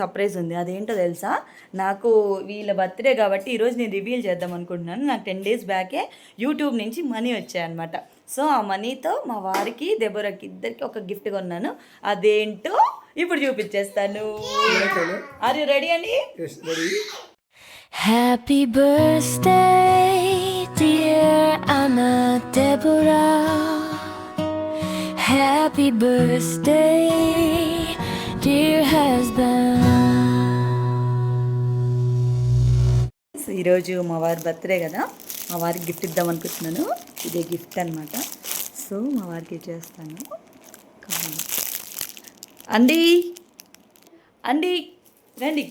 Surprise ఉంది. అదేంటో తెలుసా, నాకు వీళ్ళ బర్త్డే కాబట్టి ఈరోజు నేను రివీల్ చేద్దాం అనుకుంటున్నాను. నాకు 10 days బ్యాకే యూట్యూబ్ నుంచి మనీ వచ్చాయన్నమాట. సో ఆ మనీతో మా వారికి దెబోరాకి ఇద్దరికి ఒక గిఫ్ట్ కొన్నాను. అదేంటో ఇప్పుడు చూపించేస్తాను. ఆర్ యు రెడీ అండి? Happy birthday, dear Anna Deborah. Happy birthday, dear husband. ఈరోజు మా వారి బర్త్డే కదా, మా వారికి గిఫ్ట్ ఇద్దాం అనుకుంటున్నాను. ఇదే గిఫ్ట్ అనమాట. సో మా వారికి ఇచ్చేస్తాను. అండి అండి రండి.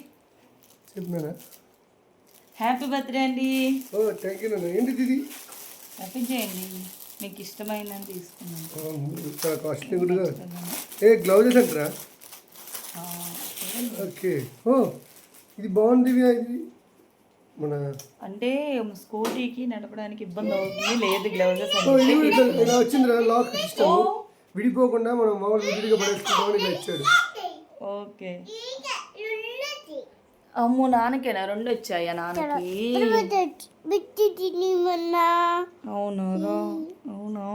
హ్యాపీ బర్త్డే అండి. హ్యాపీ చేయండి, మీకు ఇష్టమైందని తీసుకున్నాను. గ్లౌజెస్ అంటారా? ఓకే. ఇది బాగుంది. ఇది మన అంటే స్కూటీకి నడపడానికి ఇబ్బంది అవుతుంది, లేదు గ్లౌజెస్ ఇలా వచ్చిందిరా. లాక్ సిస్టమ్ విడిపోకుండా మనం మామూలు విడిగా పడేసుకుంటామని ఇలా ఇచ్చాడు. ఓకే. అమ్మో, నాన్నకేనా 2 వచ్చాయా? నాన్నకి అవునా? అవునా?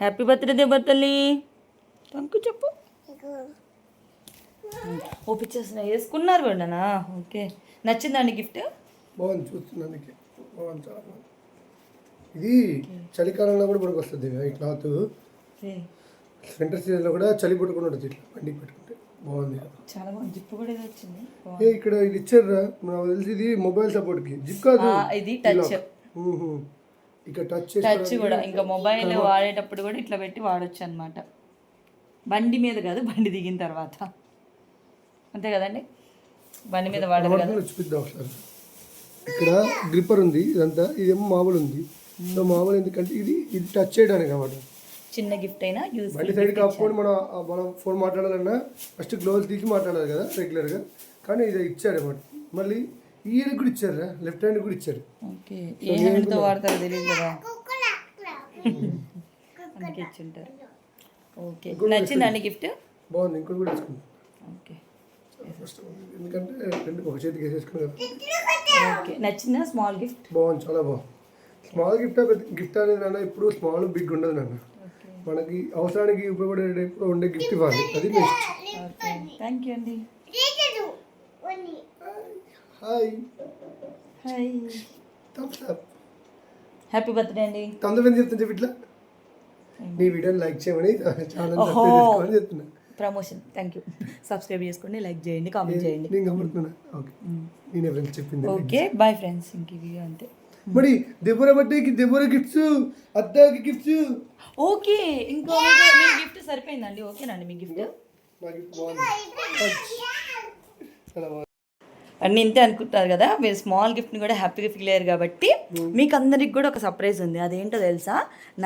Happy birthday దేవతల్లి. థ్యాంక్ చెప్పు. ఓపిచ్చేస్తున్నా, వేసుకున్నారు కూడానా? ఓకే. నచ్చిందండి గిఫ్ట్? బాగుంది, చూస్తున్నాను. బాగుంది, చాలా బాగుంది. ఇది చలికాలంలో కూడా మనకు వస్తుంది ఈ క్లాత్. వింటర్ సీజన్లో కూడా చలి పట్టుకుని ఉంటుంది, ఇట్లా బండికి పెట్టుకుంటే బాగుంది. చాలా బాగుంది. జిప్ కూడా ఇది వచ్చింది. ఇక్కడ ఇది ఇచ్చారా? నాకు తెలిసి ఇది మొబైల్ సపోర్ట్కి జిప్ కాదు, ఇది టచ్. ఇక్కడ టచ్ కూడా ఇంకా మొబైల్ వాడేటప్పుడు కూడా ఇట్లా పెట్టి వాడచ్చు అనమాట. బండి మీద కాదు, బండి దిగిన తర్వాత. అంతే కదండి, బండి మీద వాడదు కదా. చూపిద్దాం ఒకసారి. ఇక్కడ గ్రిప్పర్ ఉంది, ఇదంతా. ఇదేమో మామూలు ఉంది. సో మామూలు ఎందుకంటే ఇది టచ్ చేయడానికి అన్నమాట. చిన్న గిఫ్ట్ అయినా యూజ్. బండి సైడ్ కాకపోతే మనం ఫోన్ మాట్లాడాలన్నా ఫస్ట్ గ్లోవ్స్ తీసి మాట్లాడాలి కదా రెగ్యులర్గా. కానీ ఇది ఇచ్చారు అన్నమాట. మళ్ళీ ఈ ఇయర్ కూడా ఇచ్చారు, లెఫ్ట్ హ్యాండ్ కూడా ఇచ్చారు. ఓకే. ఏ హ్యాండ్తో వాడతారో తెలియదు కదా, అందుకే ఇచ్చింటారు. ఓకే. నచ్చిందండి గిఫ్ట్? బాగుంది. ఇంకోటి కూడా ఇచ్చుకుంటాం. ఓకే. ఫస్ట్ ఎందుకంటే రెండు ఒక చేతికి వేసేసుకుని కదా. ఓకే. నచ్చిందా స్మాల్ గిఫ్ట్? బాగుంది, చాలా బాగుంది. స్మాల్ గిఫ్ట్ అనేది నాన్న ఎప్పుడు స్మాల్ బిగ్ ఉండదు నాన్న. మనకి అవసరానికి ఉపయోగపడే టైప్లో ఉండే గిఫ్ట్ ఇవ్వాలి, అది బెస్ట్. ఓకే, థ్యాంక్ యూ అండి. Hi hi. Thumbs up. Happy birthday అండి. తొందరగా చెప్తాను చెప్పి ఇట్లా నీ వీడియోని లైక్ చేయమని ఛానల్ చెప్తున్నా. ప్రమోషన్. Thank you. సబ్స్క్రైబ్ చేసుకోండి, లైక్ చేయండి, కామెంట్ చేయండి. నేను గమనిస్తున్నా. ఓకే, నేనే ఫ్రెండ్స్ చెప్పింది. Okay, bye friends. ఇంక వీడియో అంతే. మరి దెబ్బర బర్త్డేకి దెబ్బర గిఫ్ట్స్, అత్తకి గిఫ్ట్స్. ఓకే, ఇంకో మీ గిఫ్ట్ సరిపోయిందండి. ఓకేనండి మీ గిఫ్ట్? అన్నీ ఇంతే అనుకుంటారు కదా మీరు. స్మాల్ గిఫ్ట్ని కూడా హ్యాపీగా ఫీల్ అయ్యారు కాబట్టి మీకు అందరికి కూడా ఒక సర్ప్రైజ్ ఉంది. అదేంటో తెలుసా,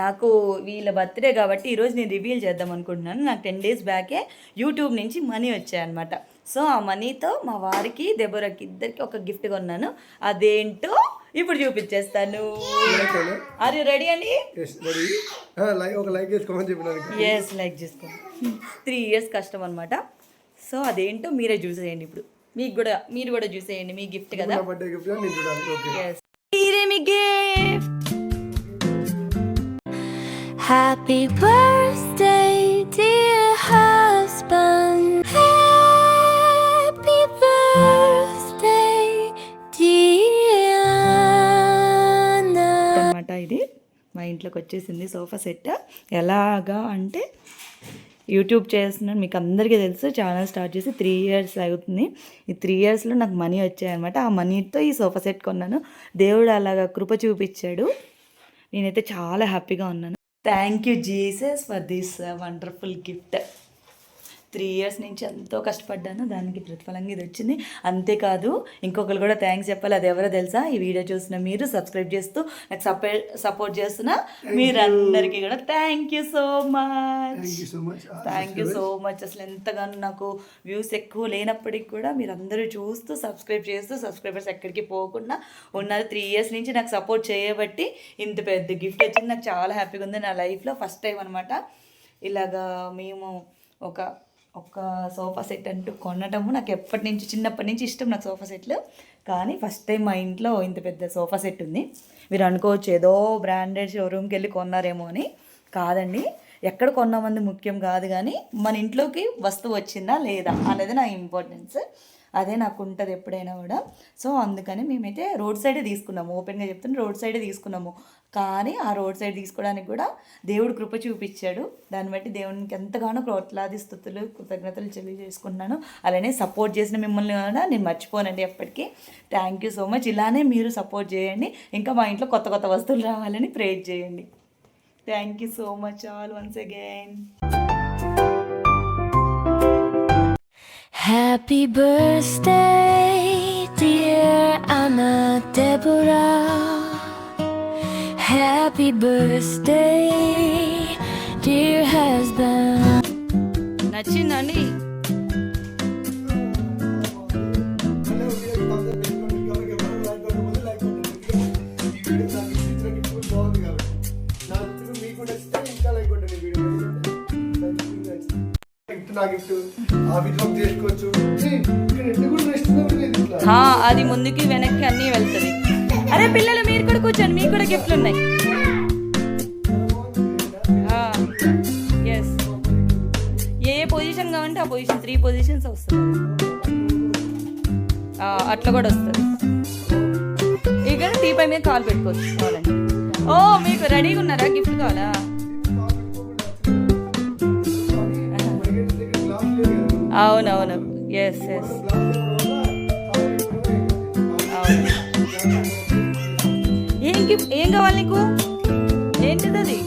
నాకు వీళ్ళ బర్త్డే కాబట్టి ఈరోజు నేను రివీల్ చేద్దాం అనుకుంటున్నాను. నాకు 10 days బ్యాకే యూట్యూబ్ నుంచి మనీ వచ్చాయన్నమాట. సో ఆ మనీతో మా వారికి దెబోరాకి ఇద్దరికి ఒక గిఫ్ట్ కొన్నాను. అదేంటో ఇప్పుడు చూపించేస్తాను. ఆర్ యు రెడీ అండి? ఎస్, లైక్ చేసుకోండి. 3 years కష్టం అనమాట. సో అదేంటో మీరే చూసేయండి ఇప్పుడు. మీరు కూడా చూసేయండి, మీ గిఫ్ట్ కదా. ఇదే మీ gift. Happy birthday, dear husband. Happy birthday, dear Anna. అన్నమాట. ఇది మా ఇంట్లోకి వచ్చేసింది సోఫా సెట్. ఎలాగా అంటే యూట్యూబ్ చేస్తున్నాను, మీకు అందరికీ తెలుసు. ఛానల్ స్టార్ట్ చేసి 3 years అవుతుంది. ఈ 3 yearsలో నాకు మనీ వచ్చాయన్నమాట. ఆ మనీతో ఈ సోఫా సెట్ కొన్నాను. దేవుడు అలాగా కృప చూపించాడు. నేనైతే చాలా హ్యాపీగా ఉన్నాను. Thank you Jesus for this wonderful gift. 3 years నుంచి ఎంతో కష్టపడ్డాను, దానికి ప్రతిఫలంగా ఇది వచ్చింది. అంతేకాదు ఇంకొకరు కూడా థ్యాంక్స్ చెప్పాలి. అది ఎవరో తెలుసా? ఈ వీడియో చూసిన మీరు, సబ్స్క్రైబ్ చేస్తూ నాకు సపోర్ట్ చేస్తున్న మీరందరికీ కూడా thank you so much. Thank you so much. అసలు ఎంతగానో నాకు వ్యూస్ ఎక్కువ లేనప్పటికి కూడా మీరందరూ చూస్తూ సబ్స్క్రైబ్ చేస్తూ, సబ్స్క్రైబర్స్ ఎక్కడికి పోకుండా ఉన్నారు. 3 years నుంచి నాకు సపోర్ట్ చేయబట్టి ఇంత పెద్ద గిఫ్ట్ వచ్చింది. నాకు చాలా హ్యాపీగా ఉంది. నా లైఫ్లో ఫస్ట్ టైం అనమాట ఇలాగా మేము ఒక ఒక సోఫా సెట్ అంటూ కొనటము నాకు చిన్నప్పటి నుంచి ఇష్టం నాకు సోఫా సెట్లు. కానీ ఫస్ట్ టైం మా ఇంట్లో ఇంత పెద్ద సోఫా సెట్ ఉంది. మీరు అనుకోవచ్చు ఏదో బ్రాండెడ్ షోరూమ్కి వెళ్ళి కొన్నారేమో అని. కాదండి, ఎక్కడ కొన్నామంది ముఖ్యం కాదు, కానీ మన ఇంట్లోకి వస్తువు వచ్చిందా లేదా అనేది నా ఇంపార్టెన్స్. అదే నాకు ఉంటుంది ఎప్పుడైనా కూడా. సో అందుకని మేమైతే రోడ్ సైడే తీసుకున్నాము. ఓపెన్గా చెప్తున్నా, రోడ్ సైడే తీసుకున్నాము. కానీ ఆ రోడ్ సైడ్ తీసుకోవడానికి కూడా దేవుడు కృప చూపించాడు. దాన్ని బట్టి దేవునికి ఎంతగానో కోట్లాది స్తుతులు కృతజ్ఞతలు తెలియజేసుకున్నాను. అలానే సపోర్ట్ చేసిన మిమ్మల్ని కూడా నేను మర్చిపోనండి ఎప్పటికీ. Thank you so much. ఇలానే మీరు సపోర్ట్ చేయండి. ఇంకా మా ఇంట్లో కొత్త కొత్త వస్తువులు రావాలని ప్రేర్ చేయండి. Thank you so much all once again. Happy birthday, dear Anna Deborah. Happy birthday, dear husband. నచ్చిందండి? అది ముందుకి వెనక్కి అన్నీ వెళ్తుంది. అరే పిల్లలు మీరు కూడా కూర్చోండి, మీకు కూడా గిఫ్ట్లు ఉన్నాయి. ఎస్, ఏ పొజిషన్ కావాలంటే ఆ పొజిషన్ 3 పొజిషన్స్ వస్తుంది. అట్లా కూడా వస్తుంది. ఇక టీపై మీద కాల్ పెట్టుకోవచ్చు కావాలండి. ఓ మీకు రెడీగా ఉన్నారా? గిఫ్ట్ కావాలా? అవునవును, ఎస్ ఎస్. ఏం గిఫ్ట్, ఏం కావాలి నీకు? ఏంటిది అది?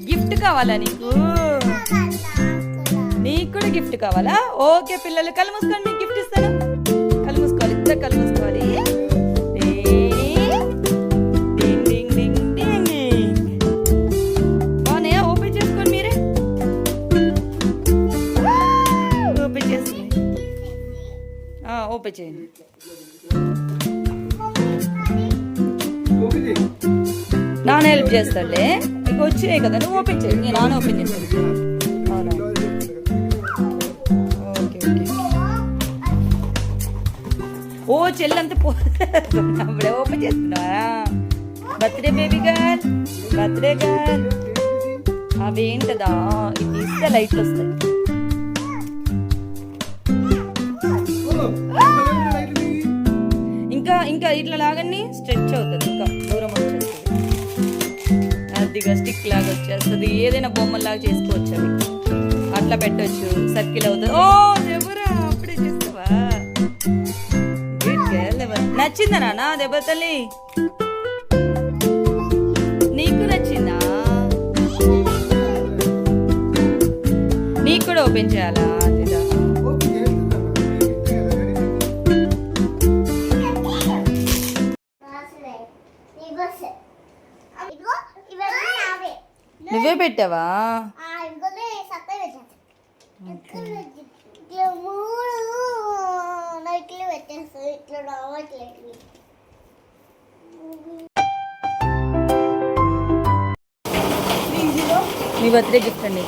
గిఫ్ట్ కావాలా నీకు? నీకు కూడా గిఫ్ట్ కావాలా? ఓకే పిల్లలు కళ్ళు మూసుకోండి, మీకు గిఫ్ట్ ఇస్తాను. కళ్ళు మూసుకోవాలి, ఇద్దరు కళ్ళు మూసుకోవాలి. బాగున్నాయా? ఓపెన్ చేసుకోండి మీరే. ఓపెన్ చేసి ఓపెన్ చేయండి. నాన్న హెల్ప్ చేస్తాడులే. ఇక వచ్చాయి కదా, నువ్వు ఓపెన్ చేయి. నేను నాన్న ఓపెన్ చేస్తాను. అవునా, ఓకే ఓకే. ఓ చెల్లంతా అప్పుడే ఓపెన్ చేస్తున్నావా? Birthday baby girl, birthday girl. అవేంటదా? ఇది తీస్తే లైట్లు వస్తాయి. ఇంకా ఇంకా ఇట్లా లాగని స్ట్రెచ్ అవుతుంది, ఇంకా దూరం వచ్చేస్తుంది. అదిగా స్టిక్ లాగా వచ్చేస్తుంది. ఏదైనా బొమ్మలాగా చేసుకోవచ్చు. అవి అట్లా పెట్టవచ్చు, సర్కిల్ అవుతుంది. ఓ ఎవరా అప్పుడే చేస్తావా? నచ్చిందా నాన్న దెబ్బ తల్లి? నీకు నచ్చిందా? నీకు కూడా ఓపెన్ చేయాలా? అదిదా నువ్వే పెట్టావా? మీ బర్త్డే గిఫ్ట్ అండి.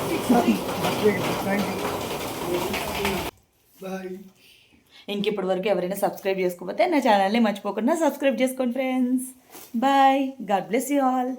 ఇంక ఇప్పటి వరకు ఎవరైనా సబ్స్క్రైబ్ చేసుకోకపోతే నా ఛానల్ని మర్చిపోకుండా సబ్స్క్రైబ్ చేసుకోండి friends. Bye. God bless you all.